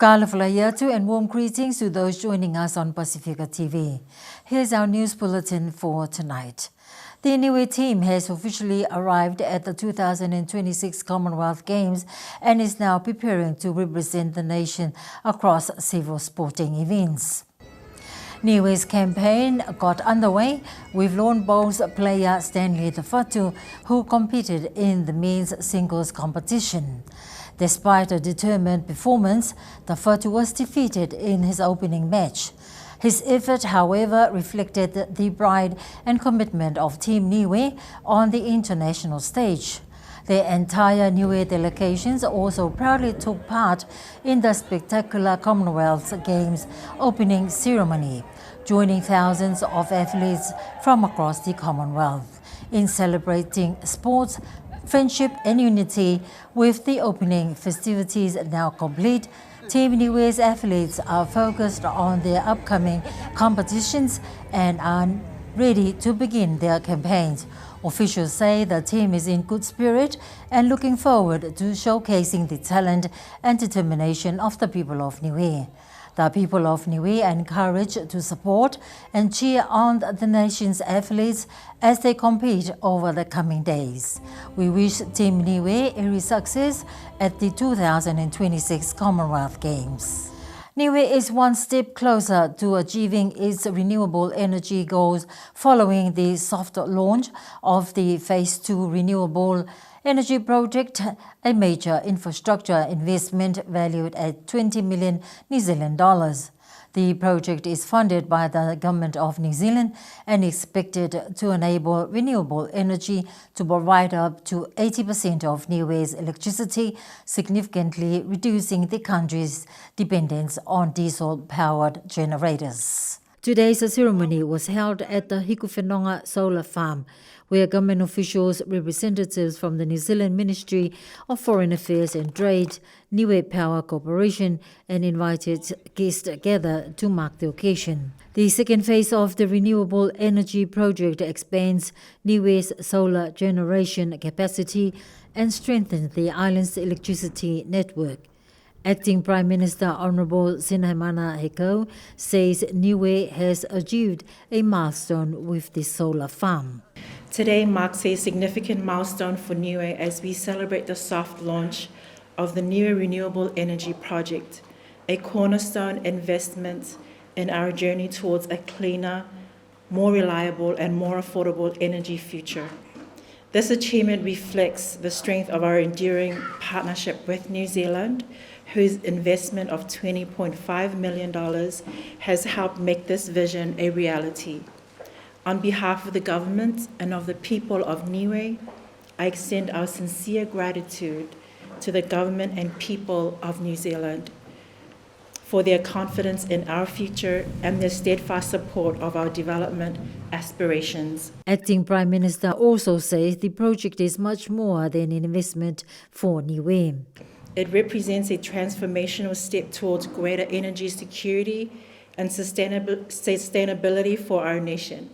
Carla Flayatu and warm greetings to those joining us on Pacifica TV. Here's our news bulletin for tonight. The Niue team has officially arrived at the 2026 Commonwealth Games and is now preparing to represent the nation across several sporting events. Niue's campaign got underway with lawn bowls player Stanley Tafatu, who competed in the men's singles competition. Despite a determined performance, Tafatu was defeated in his opening match. His effort, however, reflected the pride and commitment of Team Niue on the international stage. The entire Niue delegations also proudly took part in the spectacular Commonwealth Games opening ceremony, joining thousands of athletes from across the Commonwealth in celebrating sports, friendship and unity. With the opening festivities now complete, Team Niue's athletes are focused on their upcoming competitions and are ready to begin their campaigns. Officials say the team is in good spirit and looking forward to showcasing the talent and determination of the people of Niue. The people of Niue are encouraged to support and cheer on the nation's athletes as they compete over the coming days. We wish Team Niue every success at the 2026 Commonwealth Games. Niue is one step closer to achieving its renewable energy goals following the soft launch of the Phase 2 Renewable Energy Project, a major infrastructure investment valued at 20 million New Zealand dollars. The project is funded by the Government of New Zealand and expected to enable renewable energy to provide up to 80% of Niue's electricity, significantly reducing the country's dependence on diesel-powered generators. Today's ceremony was held at the Hikuwhenonga Solar Farm, where government officials, representatives from the New Zealand Ministry of Foreign Affairs and Trade, Niue Power Corporation, and invited guests gathered to mark the occasion. The second phase of the renewable energy project expands Niue's solar generation capacity and strengthens the island's electricity network. Acting Prime Minister Honourable Sinaimana Heko says Niue has achieved a milestone with the solar farm. Today marks a significant milestone for Niue as we celebrate the soft launch of the Niue Renewable Energy Project, a cornerstone investment in our journey towards a cleaner, more reliable and more affordable energy future. This achievement reflects the strength of our enduring partnership with New Zealand, whose investment of $20.5 million has helped make this vision a reality. On behalf of the government and of the people of Niue, I extend our sincere gratitude to the government and people of New Zealand for their confidence in our future and their steadfast support of our development aspirations. Acting Prime Minister also says the project is much more than an investment for Niue. It represents a transformational step towards greater energy security and sustainability for our nation.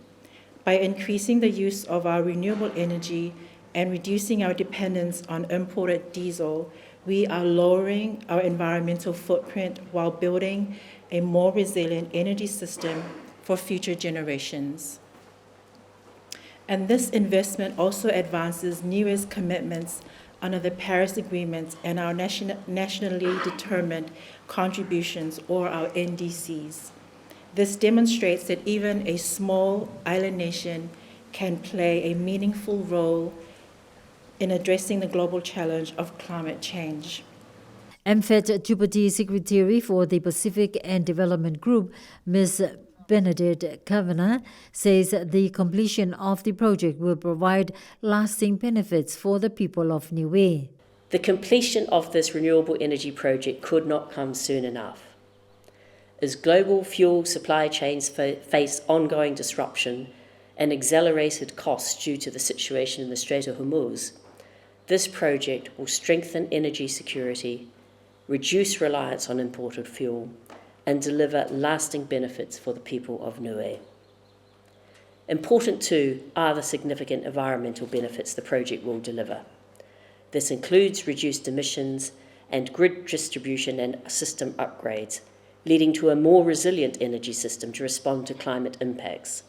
By increasing the use of our renewable energy and reducing our dependence on imported diesel, we are lowering our environmental footprint while building a more resilient energy system for future generations. And this investment also advances Niue's commitments under the Paris Agreement and our nationally determined contributions, or our NDCs. This demonstrates that even a small island nation can play a meaningful role in addressing the global challenge of climate change. MFET Deputy Secretary for the Pacific and Development Group, Ms. Bernadette Kavanagh, says the completion of the project will provide lasting benefits for the people of Niue. The completion of this renewable energy project could not come soon enough. As global fuel supply chains face ongoing disruption and accelerated costs due to the situation in the Strait of Hormuz, this project will strengthen energy security, reduce reliance on imported fuel, and deliver lasting benefits for the people of Niue. Important too are the significant environmental benefits the project will deliver. This includes reduced emissions and grid distribution and system upgrades, leading to a more resilient energy system to respond to climate impacts,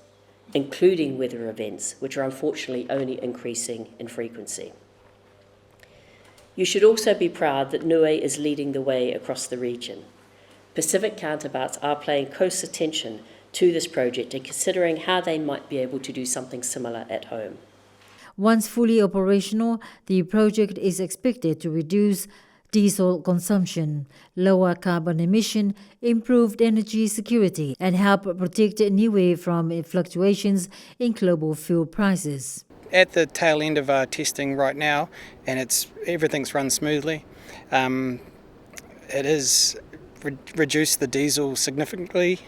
including weather events, which are unfortunately only increasing in frequency. You should also be proud that Niue is leading the way across the region. Pacific counterparts are paying close attention to this project and considering how they might be able to do something similar at home. Once fully operational, the project is expected to reduce diesel consumption, lower carbon emission, improved energy security, and help protect Niue from fluctuations in global fuel prices. At the tail end of our testing right now, and everything's run smoothly. It has reduced the diesel significantly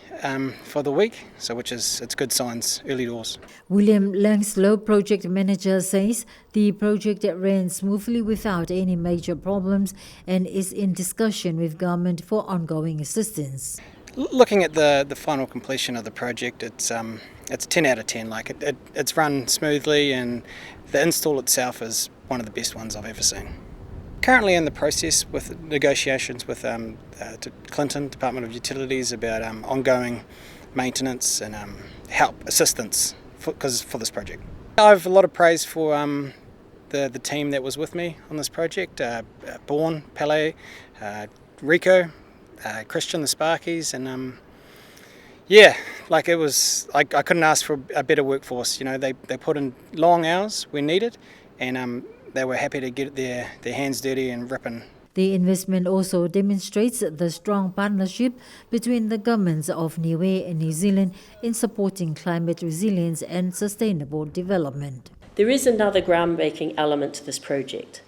for the week, it's good signs early doors. William Langslow, project manager, says the project ran smoothly without any major problems and is in discussion with government for ongoing assistance. Looking at the final completion of the project, it's 10 out of 10. It's run smoothly, and the install itself is one of the best ones I've ever seen. Currently in the process with negotiations with Clinton Department of Utilities about ongoing maintenance and assistance for this project. I have a lot of praise for the team that was with me on this project: Bourne, Pele, Rico, Christian, the Sparkies, and I couldn't ask for a better workforce. They put in long hours when needed, and they were happy to get their hands dirty and ripping. The investment also demonstrates the strong partnership between the governments of Niue and New Zealand in supporting climate resilience and sustainable development. There is another groundbreaking element to this project.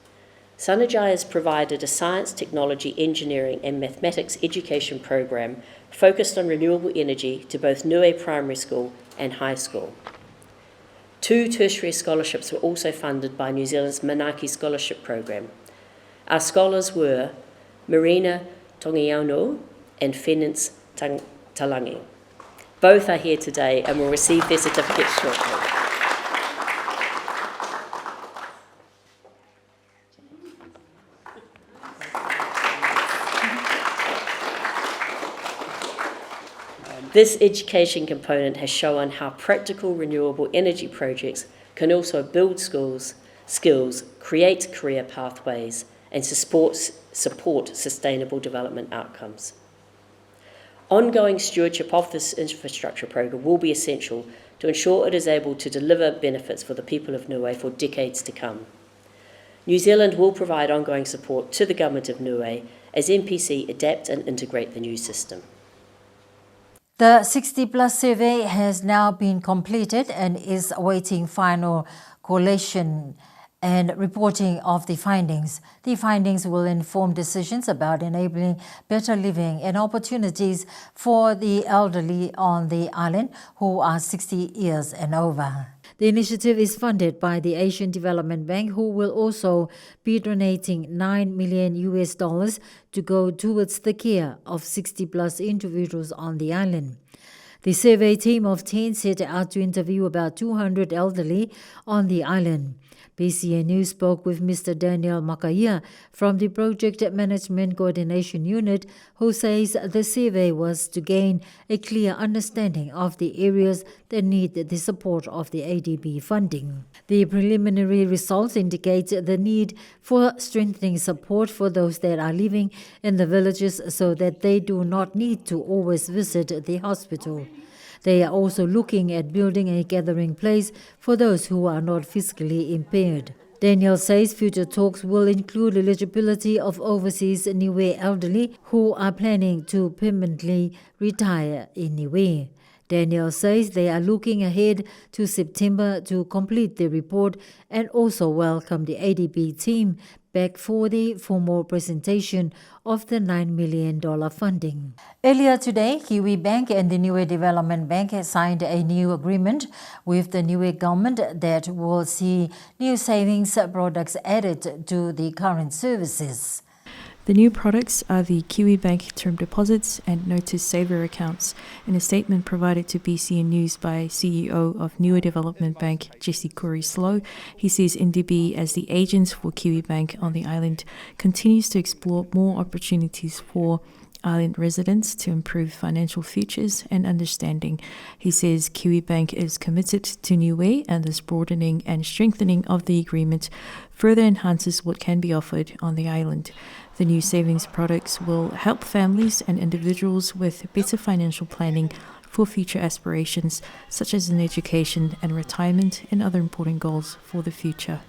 Sanajai has provided a science, technology, engineering and mathematics education program focused on renewable energy to both Niue Primary School and High School. 2 tertiary scholarships were also funded by New Zealand's Manaaki Scholarship Program. Our scholars were Marina Tongiano and Fenance Talangi. Both are here today and will receive their certificates shortly. This education component has shown how practical renewable energy projects can also build skills, create career pathways, and support sustainable development outcomes. Ongoing stewardship of this infrastructure program will be essential to ensure it is able to deliver benefits for the people of Niue for decades to come. New Zealand will provide ongoing support to the Government of Niue as NPC adapt and integrate the new system. The 60-plus survey has now been completed and is awaiting final collation and reporting of the findings. The findings will inform decisions about enabling better living and opportunities for the elderly on the island who are 60 years and over. The initiative is funded by the Asian Development Bank, who will also be donating $9 million to go towards the care of 60-plus individuals on the island. The survey team of 10 set out to interview about 200 elderly on the island. PCA News spoke with Mr. Daniel Makaia from the Project Management Coordination Unit, who says the survey was to gain a clear understanding of the areas that need the support of the ADB funding. The preliminary results indicate the need for strengthening support for those that are living in the villages so that they do not need to always visit the hospital. They are also looking at building a gathering place for those who are not physically impaired. Daniel says future talks will include eligibility of overseas Niue elderly who are planning to permanently retire in Niue. Daniel says they are looking ahead to September to complete the report and also welcome the ADB team back for the formal presentation of the $9 million funding. Earlier today, Kiwi Bank and the Niue Development Bank signed a new agreement with the Niue government that will see new savings products added to the current services. The new products are the Kiwibank term deposits and Notice Saver accounts. In a statement provided to BCN News by CEO of Niue Development Bank, Jesse Curry-Slow, he says NDB, as the agent for Kiwibank on the island, continues to explore more opportunities for island residents to improve financial futures and understanding. He says Kiwibank is committed to Niue, and this broadening and strengthening of the agreement further enhances what can be offered on the island. The new savings products will help families and individuals with better financial planning for future aspirations, such as in education and retirement and other important goals for the future.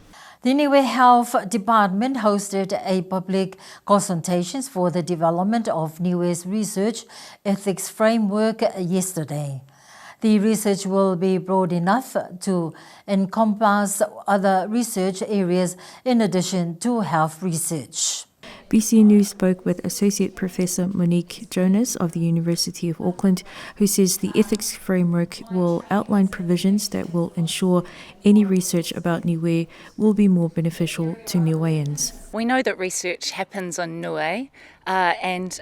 The Niue Health Department hosted a public consultations for the development of Niue's research ethics framework yesterday. The research will be broad enough to encompass other research areas in addition to health research. BCN News spoke with Associate Professor Monique Jonas of the University of Auckland, who says the ethics framework will outline provisions that will ensure any research about Niue will be more beneficial to Niueans. We know that research happens on Niue, and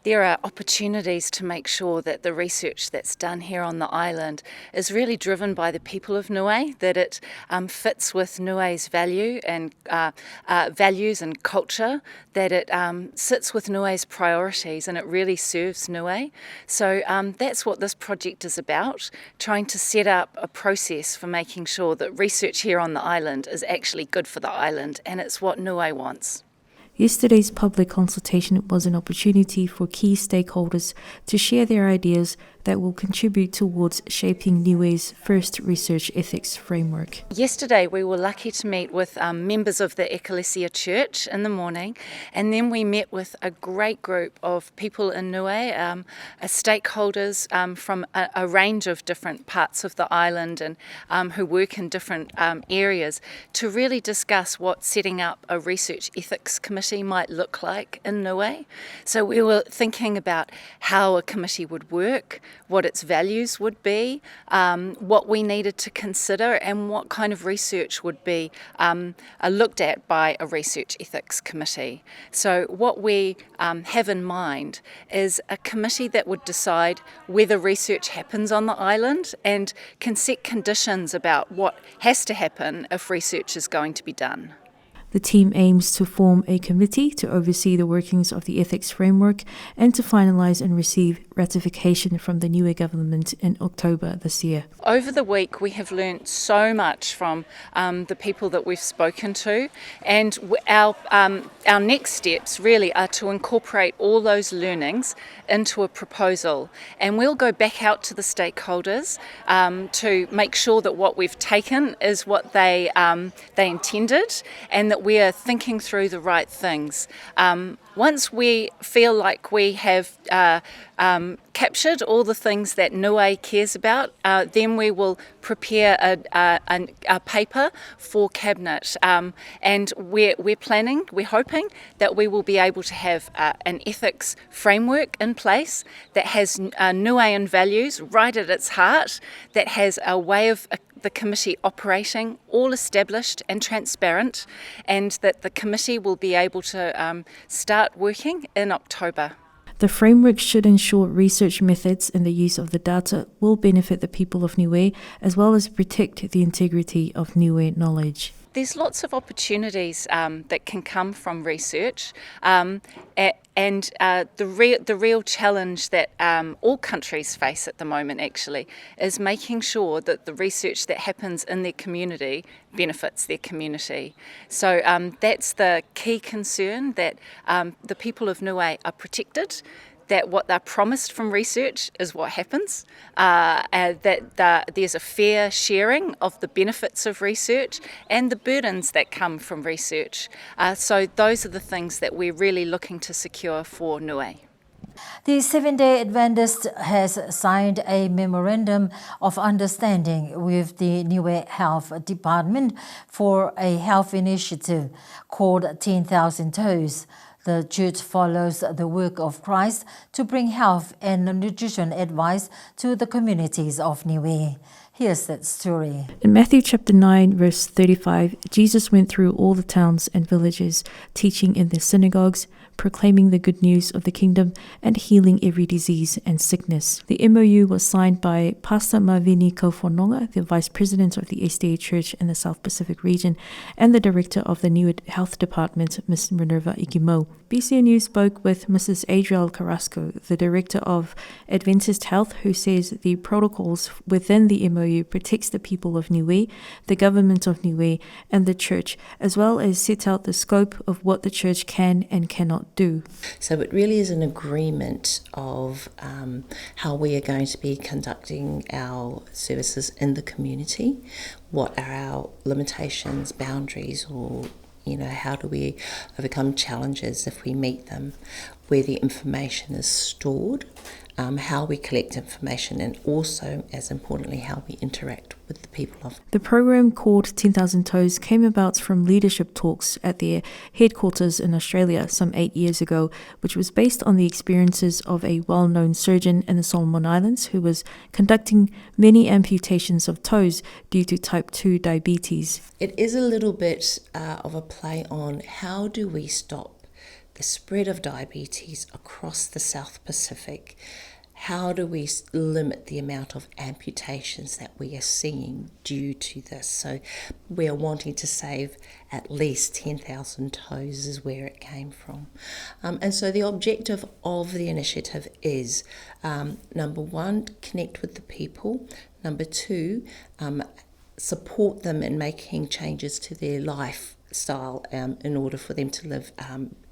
there are opportunities to make sure that the research that's done here on the island is really driven by the people of Niue, that it fits with Niue's values and culture, that it sits with Niue's priorities and it really serves Niue. So that's what this project is about, trying to set up a process for making sure that research here on the island is actually good for the island, and it's what Niue wants. Yesterday's public consultation was an opportunity for key stakeholders to share their ideas that will contribute towards shaping Niue's first research ethics framework. Yesterday we were lucky to meet with members of the Ecclesia Church in the morning, and then we met with a great group of people in Niue, stakeholders from a range of different parts of the island and who work in different areas, to really discuss what setting up a research ethics committee might look like in Niue. So we were thinking about how a committee would work, what its values would be, what we needed to consider, and what kind of research would be looked at by a research ethics committee. So what we have in mind is a committee that would decide whether research happens on the island and can set conditions about what has to happen if research is going to be done. The team aims to form a committee to oversee the workings of the ethics framework and to finalise and receive ratification from the Niue government in October this year. Over the week we have learnt so much from the people that we've spoken to, and our next steps really are to incorporate all those learnings into a proposal, and we'll go back out to the stakeholders to make sure that what we've taken is what they intended, and that we are thinking through the right things. Once we feel like we have captured all the things that Niue cares about, then we will prepare a paper for Cabinet. And we're hoping that we will be able to have an ethics framework in place that has Niuean values right at its heart, that has a way of the committee operating, all established and transparent, and that the committee will be able to start working in October. The framework should ensure research methods and the use of the data will benefit the people of Niue, as well as protect the integrity of Niue knowledge. There's lots of opportunities that can come from research, and the real challenge that all countries face at the moment actually is making sure that the research that happens in their community benefits their community. So that's the key concern, that the people of Niue are protected, that what they're promised from research is what happens, that there's a fair sharing of the benefits of research and the burdens that come from research. So those are the things that we're really looking to secure for Niue. The Seventh-day Adventist has signed a memorandum of understanding with the Niue Health Department for a health initiative called 10,000 Toes. The church follows the work of Christ to bring health and nutrition advice to the communities of Niue. Here's that story. In Matthew chapter 9, verse 35, Jesus went through all the towns and villages, teaching in their synagogues, proclaiming the good news of the kingdom, and healing every disease and sickness. The MOU was signed by Pastor Mavini Kaufononga, the Vice President of the SDA Church in the South Pacific region, and the Director of the Niue Health Department, Ms. Minerva Ikimo. BCNU spoke with Mrs. Adriel Carrasco, the Director of Adventist Health, who says the protocols within the MOU protects the people of Niue, the government of Niue, and the church, as well as set out the scope of what the church can and cannot do. So it really is an agreement of how we are going to be conducting our services in the community, what are our limitations, boundaries, or how do we overcome challenges if we meet them, where the information is stored, how we collect information, and also, as importantly, how we interact with the people of. The program called 10,000 Toes came about from leadership talks at their headquarters in Australia some 8 years ago, which was based on the experiences of a well-known surgeon in the Solomon Islands who was conducting many amputations of toes due to type 2 diabetes. It is a little bit of a play on how do we stop the spread of diabetes across the South Pacific. How do we limit the amount of amputations that we are seeing due to this? So we are wanting to save at least 10,000 toes is where it came from. And so the objective of the initiative is, number one, connect with the people. Number two, support them in making changes to their lifestyle in order for them to live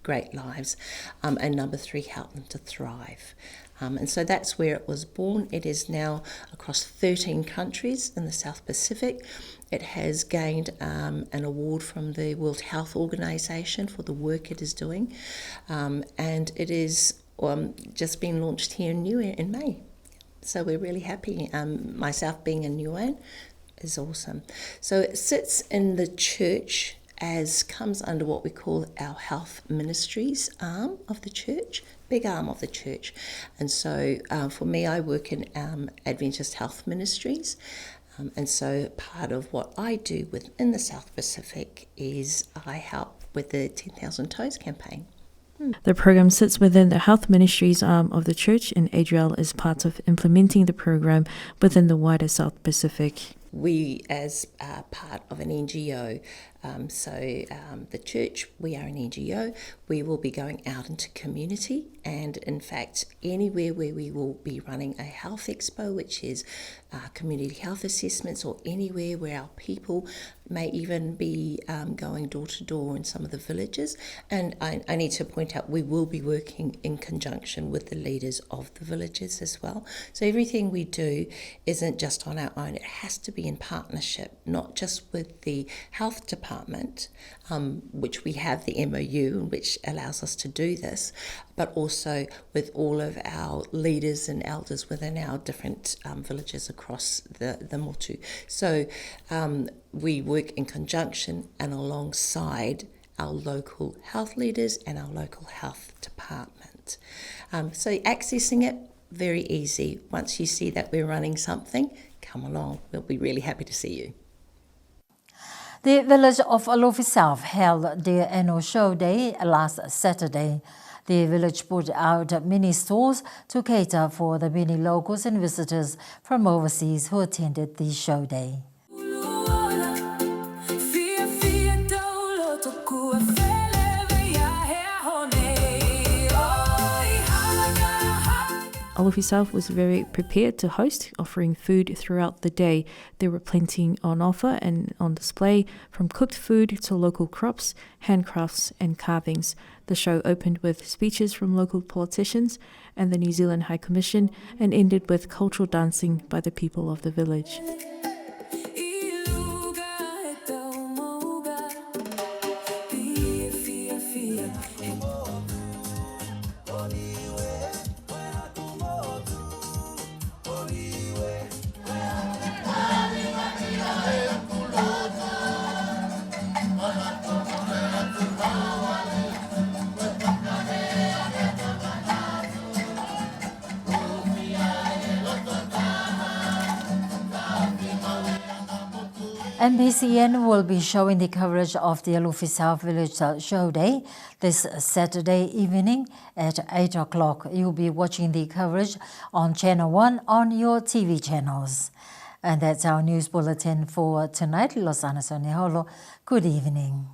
great lives. And number three, help them to thrive. And so that's where it was born. It is now across 13 countries in the South Pacific. It has gained an award from the World Health Organization for the work it is doing. And it is just been launched here in Niue in May. So we're really happy. Myself being a Niuean is awesome. So it sits in the church as comes under what we call our health ministries arm of the church, big arm of the church. And so for me, I work in Adventist Health Ministries. And so part of what I do within the South Pacific is I help with the 10,000 Toes campaign. The program sits within the Health Ministries arm of the church, and Adriel is part of implementing the program within the wider South Pacific. We, as part of an NGO, the church, we are an NGO, we will be going out into community, and in fact anywhere where we will be running a health expo, which is community health assessments, or anywhere where our people may even be going door to door in some of the villages. And I need to point out we will be working in conjunction with the leaders of the villages as well. So everything we do isn't just on our own, it has to be in partnership, not just with the health department, which we have the MOU, which allows us to do this, but also with all of our leaders and elders within our different villages across the Motu. So we work in conjunction and alongside our local health leaders and our local health department. So accessing it, very easy. Once you see that we're running something, come along. We'll be really happy to see you. The village of Alofi South held their annual show day last Saturday. The village put out mini stalls to cater for the many locals and visitors from overseas who attended the show day. Alofi South was very prepared to host, offering food throughout the day. There were plenty on offer and on display, from cooked food to local crops, handcrafts and carvings. The show opened with speeches from local politicians and the New Zealand High Commission and ended with cultural dancing by the people of the village. NBCN will be showing the coverage of the Alufi South Village Show Day this Saturday evening at 8 o'clock. You'll be watching the coverage on Channel 1 on your TV channels. And that's our news bulletin for tonight. Los Angeles Oneholo. Good evening.